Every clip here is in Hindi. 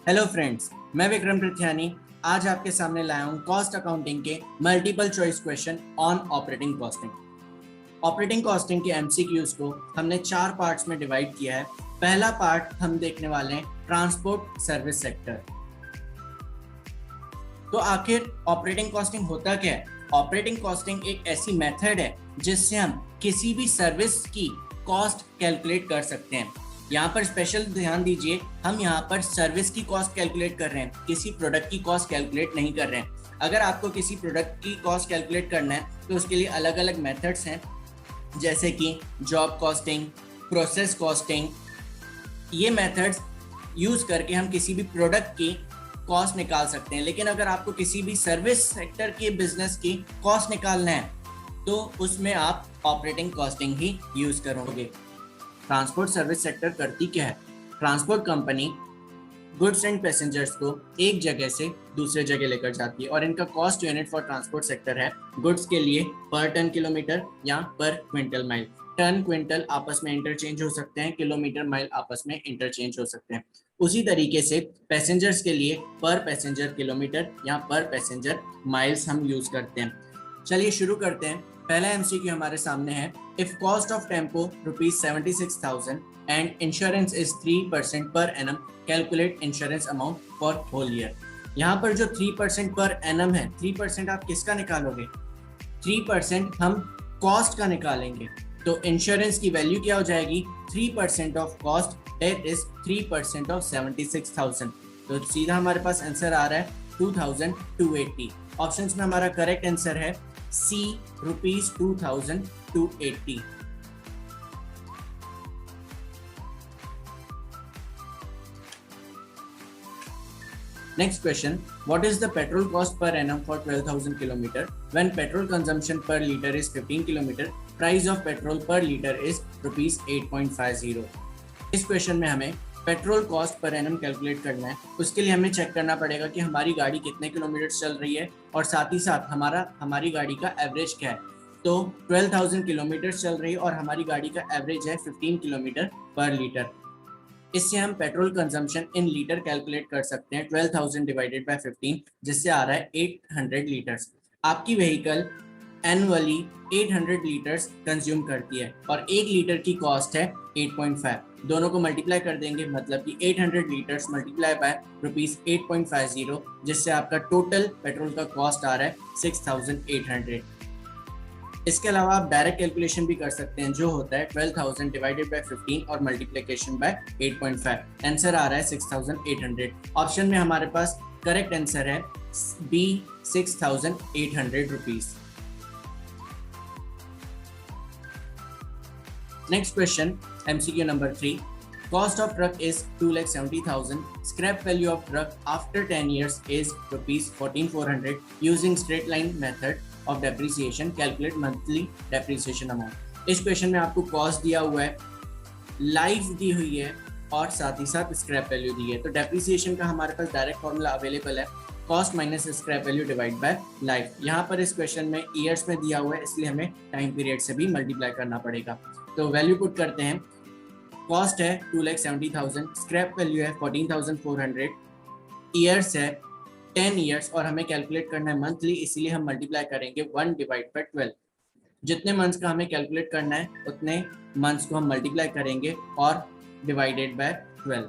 हेलो फ्रेंड्स, मैं विक्रम पृथ्यानी आज आपके सामने लाया हूँ कॉस्ट अकाउंटिंग के multiple choice question on operating costing. Operating costing के एमसीक्यूज को हमने 4 पार्ट्स में डिवाइड किया है। पहला पार्ट हम देखने वाले हैं ट्रांसपोर्ट सर्विस सेक्टर। तो आखिर ऑपरेटिंग कॉस्टिंग होता क्या है? ऑपरेटिंग कॉस्टिंग एक ऐसी मेथड है जिससे हम किसी भी सर्विस की कॉस्ट कैलकुलेट कर सकते हैं। यहाँ पर स्पेशल ध्यान दीजिए, हम यहाँ पर सर्विस की कॉस्ट कैलकुलेट कर रहे हैं, किसी प्रोडक्ट की कॉस्ट कैलकुलेट नहीं कर रहे हैं। अगर आपको किसी प्रोडक्ट की कॉस्ट कैलकुलेट करना है तो उसके लिए अलग अलग मेथड्स हैं, जैसे कि जॉब कॉस्टिंग, प्रोसेस कॉस्टिंग। ये मेथड्स यूज करके हम किसी भी प्रोडक्ट की कॉस्ट निकाल सकते हैं। लेकिन अगर आपको किसी भी सर्विस सेक्टर के बिजनेस की कॉस्ट निकालना है तो उसमें आप ऑपरेटिंग कॉस्टिंग ही यूज करोगे। ट्रांसपोर्ट सर्विस सेक्टर करती क्या है? Transport company goods and passengers को एक जगह से दूसरे जगह लेकर जाती है और इनका cost unit for transport sector है गुड्स के लिए पर टन किलोमीटर या पर क्विंटल माइल। टन क्विंटल आपस में इंटरचेंज हो सकते हैं, किलोमीटर माइल आपस में इंटरचेंज हो सकते हैं। उसी तरीके से पैसेंजर्स के लिए पर पैसेंजर किलोमीटर या पर पैसेंजर माइल्स हम यूज करते हैं। चलिए शुरू करते हैं। पहला एमसीक्यू हमारे सामने है, if cost of tempo ₹76,000 and insurance is 3% per annum, calculate insurance amount for whole year. यहाँ पर जो 3% पर एनम है, 3% आप किसका निकालोगे? 3% हम कॉस्ट का निकालेंगे। तो इंश्योरेंस की वैल्यू क्या हो जाएगी? 3% of cost, that is 3% of 76,000। तो सीधा हमारे पास आंसर आ रहा है 2,280। ऑप्शंस में हमारा करेक्ट आंसर है C, ₹2,280। Next question, what is the petrol cost per annum for 12,000 km when petrol consumption per liter is 15 km? Price of petrol per liter is ₹8.50। इस क्वेश्चन में हमें petrol cost per annum calculate करना है। उसके लिए हमें चेक करना पड़ेगा कि हमारी गाड़ी कितने किलोमीटर चल रही है और साथ ही साथ हमारी गाड़ी का एवरेज क्या है। तो 12,000 किलोमीटर चल रही है और हमारी गाड़ी का एवरेज है 15 किलोमीटर पर लीटर। इससे हम petrol consumption in litre calculate कर सकते हैं। 12,000 डिवाइडेड बाय 15 जिससे आ रहा है 800 लीटर्स। आपकी व्हीकल एनुअली 800 लीटर्स कंज्यूम करती है और 1 लीटर की कॉस्ट है 8.5। दोनों को मल्टीप्लाई कर देंगे, मतलब कि 800 लीटर्स मल्टीप्लाई बाय ₹8.50, जिससे आपका टोटल पेट्रोल का कॉस्ट आ रहा है 6,800। इसके अलावा आप डायरेक्ट कैलकुलेशन भी कर सकते हैं, जो होता है 12,000 डिवाइडेड बाय 15 और मल्टीप्लिकेशन बाय 8.5। आंसर आ रहा है 6,800। ऑप्शन में हमारे पास करेक्ट आंसर है B, 6,800 rupees. Next question, MCQ number 3. Cost of truck is 2,70,000. Scrap value of truck after 10 years is ₹14,400. Using straight line method of depreciation, calculate monthly depreciation amount. इस क्वेश्चन में आपको कॉस्ट दिया हुआ है, लाइफ दी हुई है और साथ ही साथ स्क्रैप वैल्यू दी है। तो डेप्रिसिएशन का हमारे पास डायरेक्ट फॉर्मूला अवेलेबल है, cost minus scrap value divide by life. यहाँ पर इस क्वेश्चन में ईयर्स में दिया हुआ है, इसलिए हमें टाइम पीरियड से भी मल्टीप्लाई करना पड़ेगा। तो वैल्यू पुट करते हैं। कॉस्ट है 2,70,000, स्क्रैप वैल्यू है 14,400, ईयर्स है 10 ईयर्स और हमें कैलकुलेट करना है मंथली, इसीलिए हम मल्टीप्लाई करेंगे 1 डिवाइड बाय 12। जितने मंथ्स का हमें कैलकुलेट करना है उतने मंथ्स को हम मल्टीप्लाई करेंगे और डिवाइडेड बाय 12,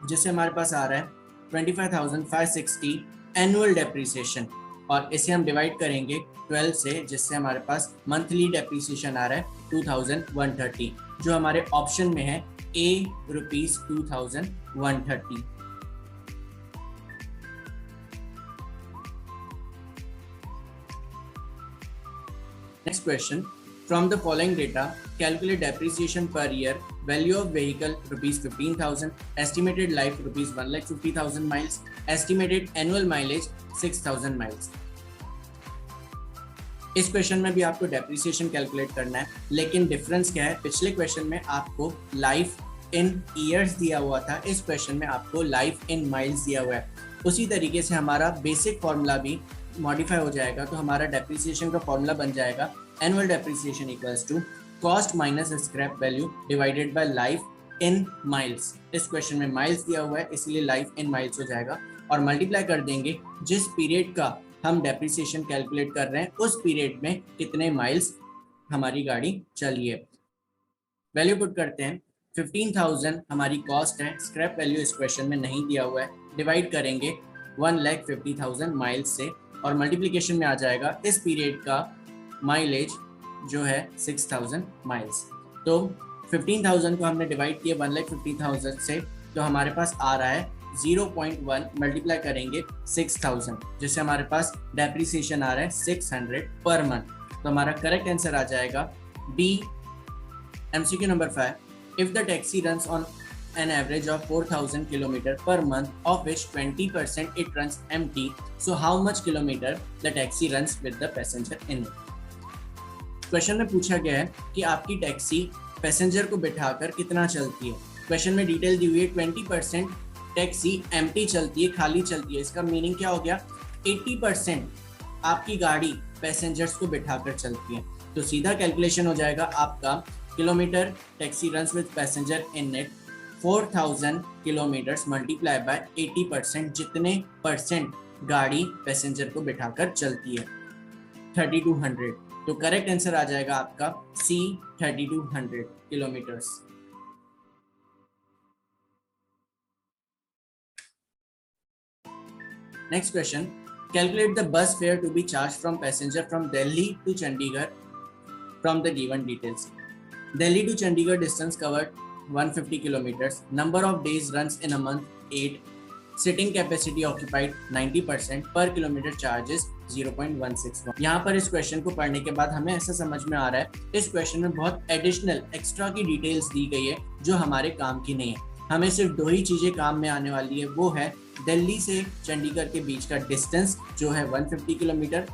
जिससे हमारे पास आ रहा है 25,560 एनुअल डेप्रिसिएशन। और इसे हम डिवाइड करेंगे 12 से, जिससे हमारे पास मंथली डेप्रिसिएशन आ रहा है 2,130, जो हमारे ऑप्शन में है ए, ₹2,130। Next question, from the following data, calculate depreciation per year, value of vehicle ₹15,000, estimated life ₹1,50,000 miles, estimated annual mileage 6,000 miles। इस क्वेश्चन में भी आपको डेप्रिसिएशन कैलकुलेट करना है, लेकिन डिफरेंस क्या है? पिछले क्वेश्चन में आपको लाइफ इन ईयर्स दिया हुआ था, इस क्वेश्चन में आपको लाइफ इन माइल्स दिया हुआ है। उसी तरीके से हमारा बेसिक फॉर्मूला भी मॉडिफाई हो जाएगा, तो हमारा डेप्रिसिएशन का फॉर्मूला बन जाएगा annual depreciation equals to cost minus scrap value divided by life in miles, इस क्वेश्चन में माइल्स दिया हुआ है इसलिए लाइफ इन माइल्स हो जाएगा, और मल्टीप्लाई कर देंगे जिस पीरियड का हम डेप्रिसिएशन कैलकुलेट कर रहे हैं उस पीरियड में कितने माइल्स हमारी गाड़ी चली है। वैल्यू पुट करते हैं, 15,000 हमारी कॉस्ट है, स्क्रैप वैल्यू इस क्वेश्चन में नहीं दिया हुआ है, डिवाइड करेंगे 1,50,000 माइल्स से और मल्टीप्लिकेशन में आ जाएगा इस पीरियड का माइलेज जो है 6,000 माइल्स। तो 15,000 को हमने डिवाइड किया 1,50,000 से, तो हमारे पास आ रहा है 0.1 मल्टीप्लाई करेंगे 6,000 जिससे हमारे पास डेप्रिसिएशन आ रहा है 600 पर मंथ। तो हमारा करेक्ट आंसर आ जाएगा B. MCQ number 5. If the taxi runs on an average of 4,000 km per month, of which 20% it runs empty, so how much kilometer the taxi runs with the passenger in it? Question में पूछा गया है कि आपकी टैक्सी पैसेंजर को बिठाकर कितना चलती है। क्वेश्चन में डिटेल दी हुई है, 20% टैक्सी एम्प्टी चलती है, खाली चलती है। इसका मीनिंग क्या हो गया, 80% आपकी गाड़ी पैसेंजर्स को बिठाकर चलती है। तो सीधा कैलकुलेशन हो जाएगा आपका kilometre taxi runs with passenger in it 4,000 kilometres multiply by 80%, जितने परसेंट गाड़ी पैसेंजर को बिठाकर चलती है 3200। तो करेक्ट आंसर आ जाएगा आपका C 3200 kilometres. Next question, calculate the bus fare to be charge from passenger from Delhi to Chandigarh from the given details. Delhi to Chandigarh distance covered 150 kilometers. Number of days runs in a month 8. Sitting capacity occupied 90%. Per kilometer charges 0.161. यहाँ पर इस क्वेश्चन को पढ़ने के बाद हमें ऐसा समझ में आ रहा है इस क्वेश्चन में बहुत एडिशनल एक्स्ट्रा की डिटेल्स दी गई है जो हमारे काम की नहीं है। हमें सिर्फ दो ही चीजें काम में आने वाली है, वो है दिल्ली से चंडीगढ़ के बीच का डिस्टेंस जो है 150 किलोमीटर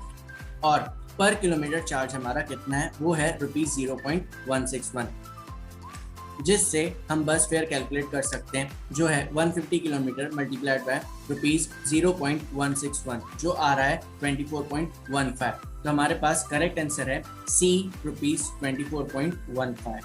और पर किलोमीटर चार्ज हमारा कितना है, वो है ₹0.161, जिससे हम बस फेयर कैलकुलेट कर सकते हैं जो है 150 किलोमीटर मल्टीप्लाइड बाय ₹0.161 जो आ रहा है 24.15। तो हमारे पास करेक्ट आंसर है सी ₹24.15।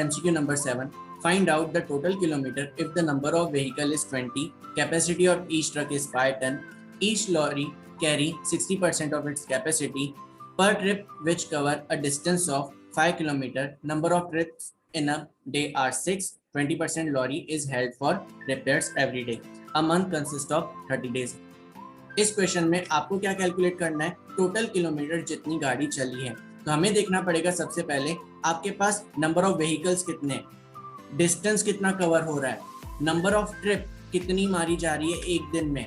MCQ number 7. Find out the total kilometer if the number of vehicle is 20, capacity of each truck is 5 ton, each lorry carry 60% of its capacity per trip which cover a distance of 5 km. Number of trips in a day are 6. 20% lorry is held for repairs every day. A month consists of 30 days. इस क्वेश्चन में आपको क्या कैलकुलेट करना है, टोटल किलोमीटर जितनी गाड़ी चली है। तो हमें देखना पड़ेगा सबसे पहले आपके पास नंबर ऑफ व्हीकल्स कितने, डिस्टेंस कितना कवर हो रहा है, नंबर ऑफ ट्रिप कितनी मारी जा रही है एक दिन में,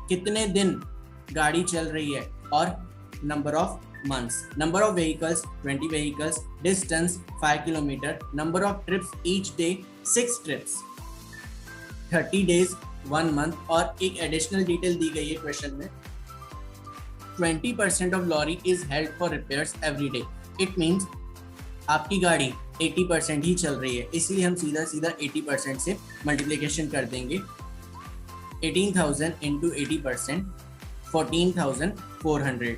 कितने दिन गाड़ी चल रही है, और number of months. Number of vehicles 20 vehicles, distance 5 kilometre, number of trips each day 6 trips, 30 days 1 month, और एक एडिशनल डिटेल दी गई है क्वेश्चन में, 20% of lorry is held for repairs every day. It means आपकी गाड़ी 80% ही चल रही है, इसलिए हम सीधा 80% से मल्टीप्लिकेशन कर देंगे। 18,000 इंटू 80% 14,400।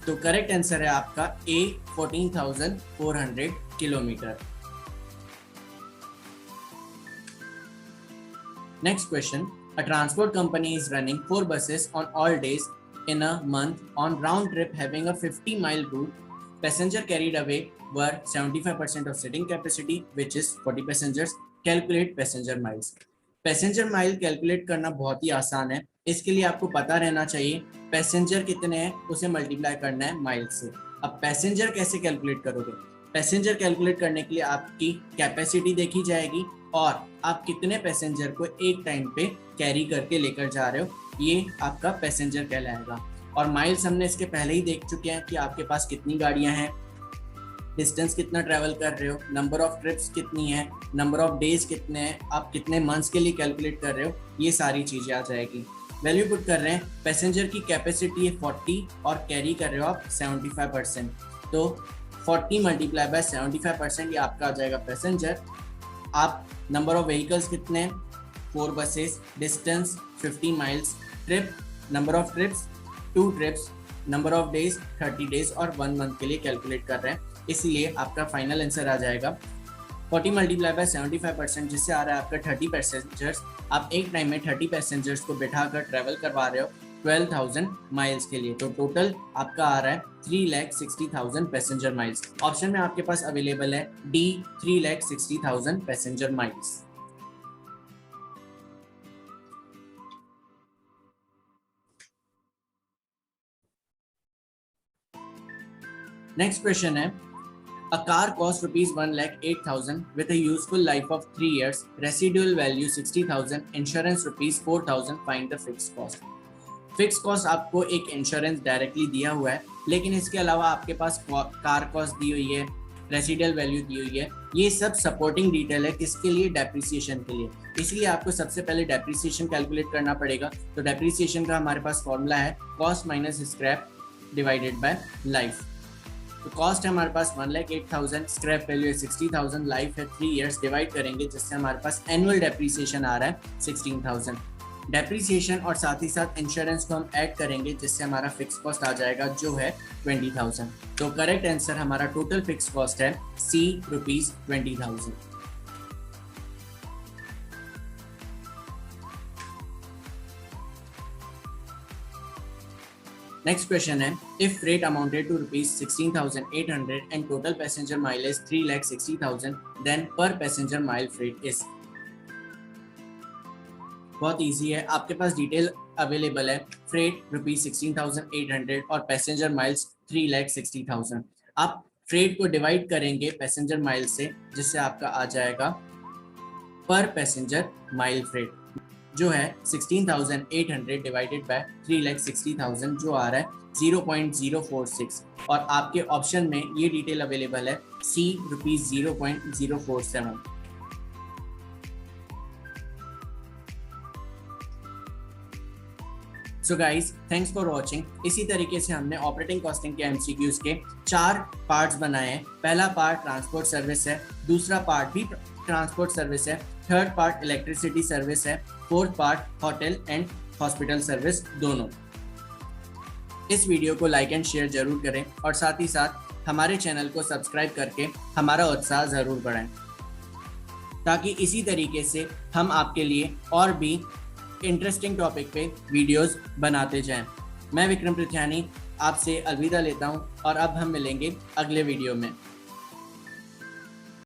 तो करेक्ट आंसर है आपका ए 14,400 kilometre. Next question, a transport company is running 4 buses on all days in a month on round trip having a 50-mile route. Passenger carried away were 75% of sitting capacity, which is 40 passengers. Calculate passenger miles. Passenger mile calculate करना बहुत ही आसान है। इसके लिए आपको पता रहना चाहिए पैसेंजर कितने हैं, उसे मल्टीप्लाई करना है माइल से। अब पैसेंजर कैसे कैलकुलेट करोगे, पैसेंजर कैलकुलेट करने के लिए आपकी कैपेसिटी देखी जाएगी और आप कितने पैसेंजर को एक टाइम पे कैरी करके लेकर जा रहे हो, ये आपका पैसेंजर कहलाएगा। और माइल्स हमने इसके पहले ही देख चुके हैं कि आपके पास कितनी गाड़ियां हैं, डिस्टेंस कितना ट्रैवल कर रहे हो, नंबर ऑफ ट्रिप्स कितनी है, नंबर ऑफ डेज कितने हैं, आप कितने मंथ्स के लिए कैलकुलेट कर रहे हो, ये सारी चीज़ें आ जाएगी। वैल्यू पुट कर रहे हैं, पैसेंजर की कैपेसिटी है 40 और कैरी कर रहे हो आप 75%, तो 40 मल्टीप्लाई बाय 75% ये आपका आ जाएगा पैसेंजर। आप नंबर ऑफ व्हीकल्स कितने हैं, 4 buses, distance 50 miles, trip number of trips 2 trips, number of days 30 days और 1 मंथ के लिए कैलकुलेट कर रहे हैं, इसलिए आपका फाइनल आंसर आ जाएगा 40 मल्टीप्लाई बाय 75%, जिससे आ रहा है आपका 30 पैसेंजर्स। आप एक टाइम में 30 पैसेंजर्स को बैठाकर ट्रेवल करवा रहे हो 12,000 माइल्स के लिए, तो टोटल आपका आ रहा है 3,60,000 पैसेंजर माइल्स। ऑप्शन में आपके पास अवेलेबल है D 3,60,000 passenger miles. Next question है, a car cost rupees 1,08,000 with a useful life of 3 years, residual value 60,000, insurance rupees 4,000, find the fixed cost। Fix cost आपको एक इंश्योरेंस डायरेक्टली दिया हुआ है, लेकिन इसके अलावा आपके पास कार कॉस्ट दी हुई है, रेसिडुअल वैल्यू दी हुई है, ये सब सपोर्टिंग डिटेल है किसके लिए, डेप्रिसिएशन के लिए। इसलिए आपको सबसे पहले डेप्रिसिएशन कैलकुलेट करना पड़ेगा। तो डेप्रिसिएशन का हमारे पास फॉर्मूला है cost minus scrap divided by life. तो कॉस्ट है हमारे पास 1,08,000, स्क्रैप वैल्यू है 60,000, लाइफ है 3 इयर्स, डिवाइड करेंगे जिससे हमारे पास एनुअल डेप्रिसिएशन आ रहा है 16,000। डेप्रिसिएशन और साथ ही साथ इंश्योरेंस को हम ऐड करेंगे जिससे हमारा फिक्स कॉस्ट आ जाएगा जो है 20,000। तो करेक्ट आंसर हमारा टोटल फिक्स कॉस्ट है सी ₹20,000। नेक्स्ट क्वेश्चन है, if freight amounted to ₹16,800 and total passenger mileage 3,60,000 then per passenger mile freight is. बहुत इजी है, आपके पास डिटेल अवेलेबल है, फ्रेट ₹16,800 और पैसेंजर माइल्स 3,60,000। आप फ्रेट को डिवाइड करेंगे पैसेंजर माइल से, जिससे आपका आ जाएगा पर पैसेंजर माइल फ्रेट जो है 16,800 डिवाइडेड बाय 3,60,000 जो आ रहा है 0.046। और आपके ऑप्शन में ये डिटेल अवेलेबल है सी ₹0.047। So guys, thanks for watching. इसी तरीके से हमने ऑपरेटिंग कॉस्टिंग के एमसीक्यूज के 4 पार्ट्स बनाए हैं। पहला पार्ट ट्रांसपोर्ट सर्विस है, दूसरा पार्ट भी ट्रांसपोर्ट सर्विस है, थर्ड पार्ट इलेक्ट्रिसिटी सर्विस है, fourth part hotel and hospital service दोनों। इस वीडियो को लाइक एंड शेयर जरूर करें और साथ ही साथ हमारे चैनल को सब्सक्राइब करके हमारा उत्साह जरूर बढ़ाएं, ताकि इसी तरीके से हम आपके लिए और भी इंटरेस्टिंग टॉपिक पे वीडियोस बनाते जाएं। मैं विक्रम पृथ्यानी आपसे अलविदा लेता हूं और अब हम मिलेंगे अगले वीडियो में।